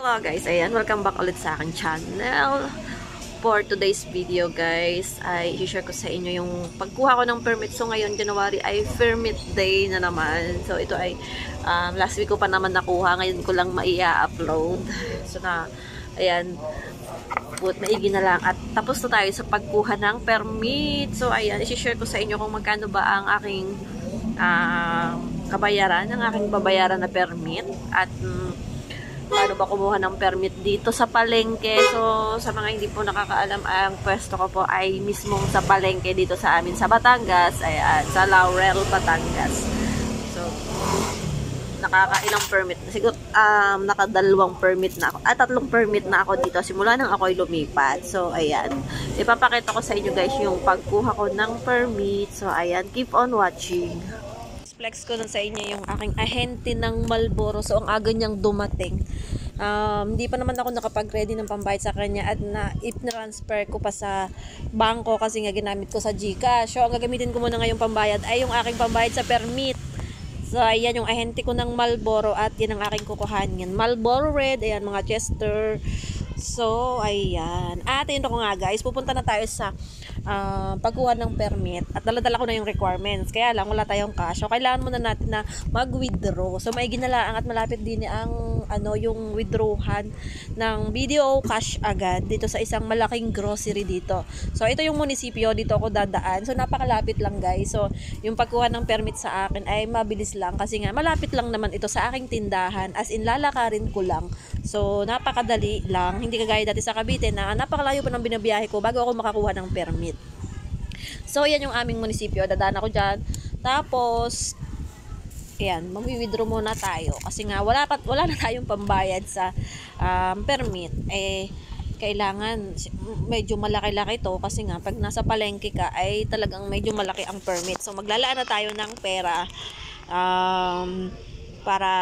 Hello guys, ayan, welcome back ulit sa aking channel. For today's video guys, ay i-share ko sa inyo yung pagkuha ko ng permit. So ngayon, January ay permit day na naman. So ito ay last week ko pa naman nakuha, ngayon ko lang maia-upload. So na, ayan, maigi na lang. At tapos na tayo sa pagkuha ng permit. So ayan, i-share ko sa inyo kung magkano ba ang aking kabayaran, ang aking babayaran na permit. At paano ba kumuha ng permit dito sa palengke. So, sa mga hindi po nakakaalam, ang pwesto ko po ay mismong sa palengke dito sa amin sa Batangas. Ayan, sa Laurel, Batangas. So, nakakailang permit. Siguro, nakadalawang permit na ako. Tatlong permit na ako dito. Simula nang ako'y lumipat. So, ayan. Ipapakita ko sa inyo guys yung pagkuha ko ng permit. So, ayan. Keep on watching. Flex ko nun sa inyo yung aking ahente ng Marlboro. So, ang aga niyang dumating. Hindi pa naman ako nakapag-ready ng pambayad sa kanya at i-transfer ko pa sa bangko kasi nga ginamit ko sa GCash. So, ang gagamitin ko muna ngayong pambayad ay yung aking pambayad sa permit. So, ayan yung ahente ko ng Marlboro at yan ang aking kukuhanin. Marlboro Red, ayan mga Chester. So, ayan. At yun ko nga guys, pupunta na tayo sa pagkuha ng permit at dala-dala ko na yung requirements. Kaya lang, wala tayong cash. So, kailangan muna natin na mag-withdraw. So, maigi na lang at malapit din ang yung withdrawhan ng video cash agad dito sa isang malaking grocery dito. So, ito yung munisipyo. Dito ako dadaan. So, napakalapit lang guys. So, yung pagkuha ng permit sa akin ay mabilis lang kasi nga malapit lang naman ito sa aking tindahan. As in, lalakarin ko lang. So, napakadali lang. Hindi kagaya dati sa Cavite na napakalayo pa ng binabiyahe ko bago ako makakuha ng permit. So, yan yung aming munisipyo. Dadaan ako dyan. Tapos, ayan, mag-withdraw muna tayo. Kasi nga, wala na tayong pambayad sa permit. Kailangan, medyo malaki-laki to. Kasi nga, pag nasa palengke ka, ay talagang medyo malaki ang permit. So, maglalaan na tayo ng pera para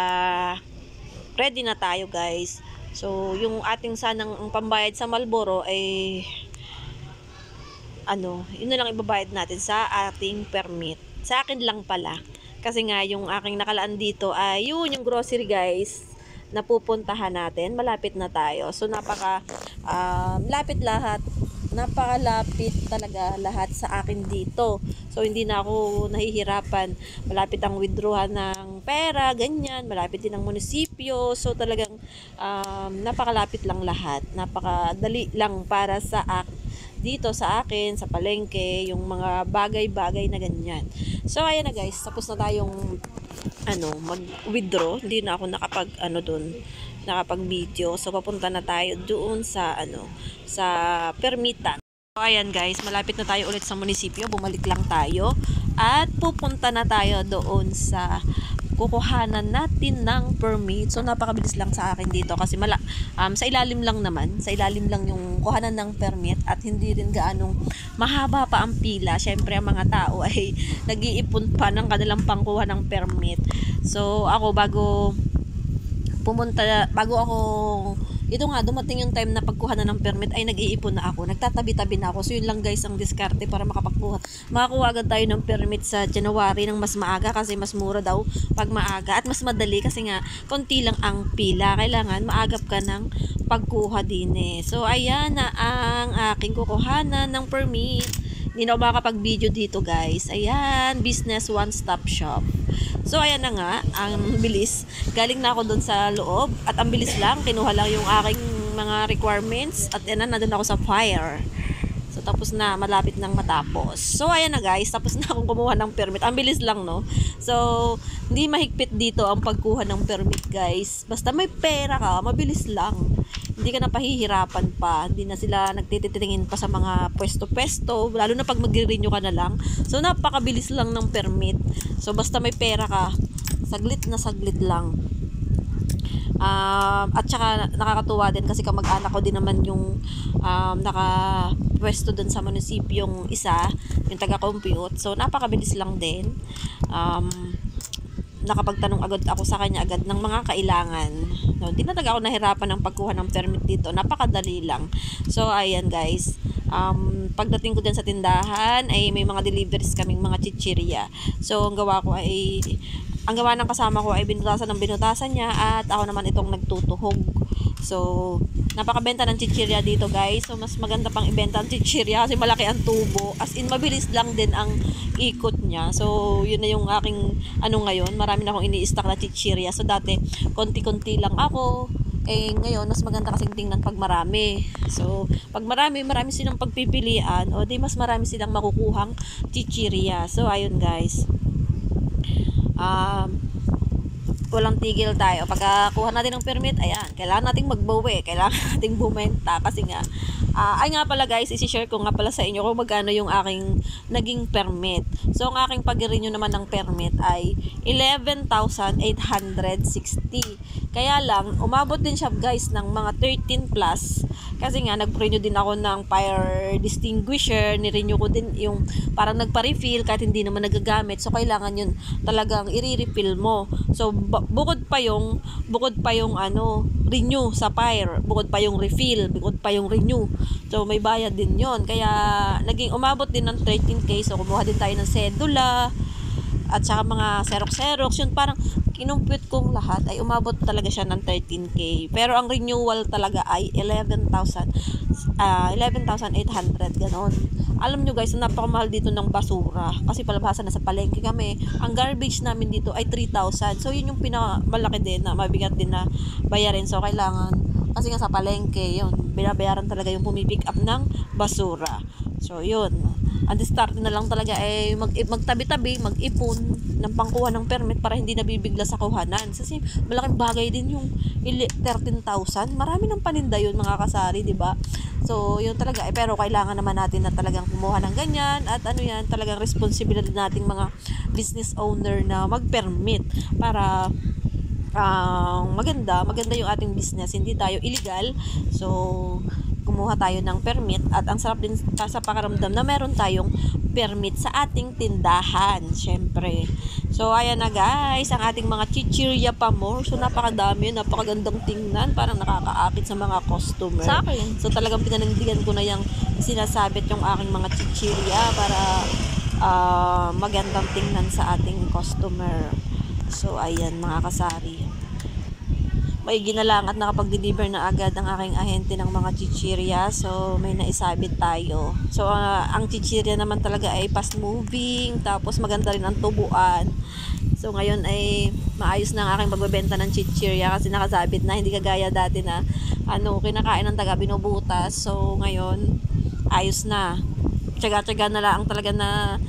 ready na tayo, guys. So, yung ating sanang pambayad sa Marlboro ay yun na lang ibabayad natin sa ating permit. Sa akin lang pala. Kasi nga, yung aking nakalaan dito ay yun, yung grocery guys, na pupuntahan natin. Malapit na tayo. So, lapit lahat. Napakalapit talaga lahat sa akin dito. So, hindi na ako nahihirapan. Malapit ang withdrawhan ng pera, ganyan. Malapit din ang munisipyo. So, talagang napakalapit lang lahat. Napakadali lang para sa dito sa akin, sa palengke, yung mga bagay-bagay na ganyan. So, ayan na guys, tapos na tayong mag-withdraw. Hindi na ako nakapag-video. So, papunta na tayo doon sa sa permitan. So, ayan guys, malapit na tayo ulit sa munisipyo. Bumalik lang tayo at pupunta na tayo doon sa kukuhanan natin ng permit. So, napakabilis lang sa akin dito kasi sa ilalim lang naman. Sa ilalim lang yung kuhanan ng permit at hindi rin gaanong mahaba pa ang pila. Syempre, ang mga tao ay nag-iipon pa ng kanilang pangkuha ng permit. So, ako ito nga, dumating yung time na pagkuha na ng permit ay nag-iipon na ako. Nagtatabi-tabi na ako. So, yun lang guys ang diskarte para makakuha agad tayo ng permit sa January ng mas maaga kasi mas mura daw pag maaga. At mas madali kasi nga, konti lang ang pila. Kailangan maagap ka ng pagkuha din eh. So, ayan na ang aking kukuhanan ng permit. Hindi na ako makakapag-video dito guys. Ayan, business one-stop shop. So, ayan na nga, ang bilis. Galing na ako doon sa loob at ang bilis lang. Kinuha lang yung aking mga requirements at yan na, nandun ako sa fire. So, tapos na, malapit nang matapos. So, ayan na guys, tapos na akong kumuha ng permit. Ang bilis lang, no? So, hindi mahigpit dito ang pagkuha ng permit guys. Basta may pera ka, mabilis lang. Hindi ka na pahihirapan pa. Hindi na sila nagtititingin pa sa mga pwesto-pwesto. Lalo na pag mag-renew ka na lang. So, napakabilis lang ng permit. So, basta may pera ka, saglit na saglit lang. At saka nakakatuwa din kasi kamag-anak ko din naman yung nakapwesto dun sa munisipyong isa, yung taga-compute. So, napakabilis lang din. Nakapagtanong agad ako sa kanya agad ng mga kailangan. No, hindi na talaga ako nahirapan ng pagkuha ng permit dito. Napakadali lang. So, ayan guys. Pagdating ko dyan sa tindahan, ay may mga deliveries kaming mga chichirya. So, ang gawa ko ay ang gawa ng kasama ko ay binutasan niya at ako naman itong nagtutuhog. So, napakabenta ng chichirya dito guys. So, mas maganda pang ibenta ang chichirya kasi malaki ang tubo. As in, mabilis lang din ang ikot niya. So, yun na yung aking ngayon. Marami na akong ini-stock na chichirya. So, dati, konti-konti lang ako. Eh, ngayon, mas maganda kasing tingnan pag marami. So, pag marami silang pagpipilian, o di mas marami silang makukuhang chichirya. So, ayun guys. Walang tigil tayo. Pagkakuha natin ng permit, ayan, kailangan nating magbawi, kailangan nating bumenta kasi nga, ay nga pala guys, isi-share ko nga pala sa inyo kung magkano yung aking naging permit. So, ang aking pag-renew naman ng permit ay 11,860. Kaya lang, umabot din siya guys ng mga 13 plus kasi nga, nag-renew din ako ng fire distinguisher, ni-renew ko din yung parang nagpa-refill kahit hindi naman nagagamit. So, kailangan yun talagang i-refill mo. So, bukod pa yung renew sa fire, bukod pa yung refill, bukod pa yung renew. So, may bayad din yon. Kaya, naging umabot din ng 13K. So, kumuha din tayo ng sedula at saka mga xerox. Yun parang kinumpute kong lahat ay umabot talaga siya ng 13K. Pero ang renewal talaga ay 11,800 ganon. Alam nyo guys, napakamahal dito ng basura. Kasi palabhasan na sa palengke kami. Ang garbage namin dito ay 3,000. So yun yung pinakamalaki din na mabigat din na bayarin. So kailangan, kasi nga sa palengke, yun, binabayaran talaga yung pumipick up ng basura. So yun, ang start na lang talaga ay magtabi-tabi, mag-ipon ng pangkuha ng permit para hindi nabibigla sa kuhanan. Kasi malaking bagay din yung 13,000. Marami ng paninda yun mga kasari, di ba? So, yun talaga. Pero kailangan naman natin na talagang kumuha ng ganyan at talagang responsibilidad nating mga business owner na mag-permit para maganda yung ating business, hindi tayo illegal. So, kumuha tayo ng permit at ang sarap din sa pakiramdam na meron tayong permit sa ating tindahan, syempre. So, ayan na guys, ang ating mga chichirya pa more. So, napakadami, napakagandang tingnan, parang nakakaakit sa mga customer. Sa akin. So, talagang pinanindigan ko na yung sinasabit yung aking mga chichirya para magandang tingnan sa ating customer. So, ayan mga kasari. May ginalang at nakapag-deliver na agad ang aking ahente ng mga chichirya. So, may naisabit tayo. So, ang chichirya naman talaga ay fast moving. Tapos, maganda rin ang tubuan. So, ngayon ay maayos na ang aking pagbebenta ng chichirya kasi nakasabit na. Hindi kagaya dati na kinakain ng taga binubutas. So, ngayon, ayos na. Tsaga-tsaga na lang talaga na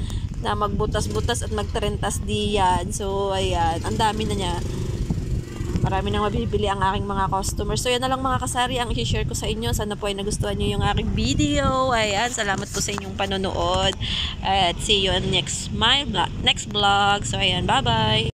magbutas-butas at magtarentas diyan. So, ayan. Ang dami na niya. Marami nang mabibili ang aking mga customers. So, yan na lang mga kasari ang i-share ko sa inyo. Sana po ay nagustuhan nyo yung aking video. Ayan, salamat po sa inyong panonood. At see you on next vlog. So, ayan, bye-bye!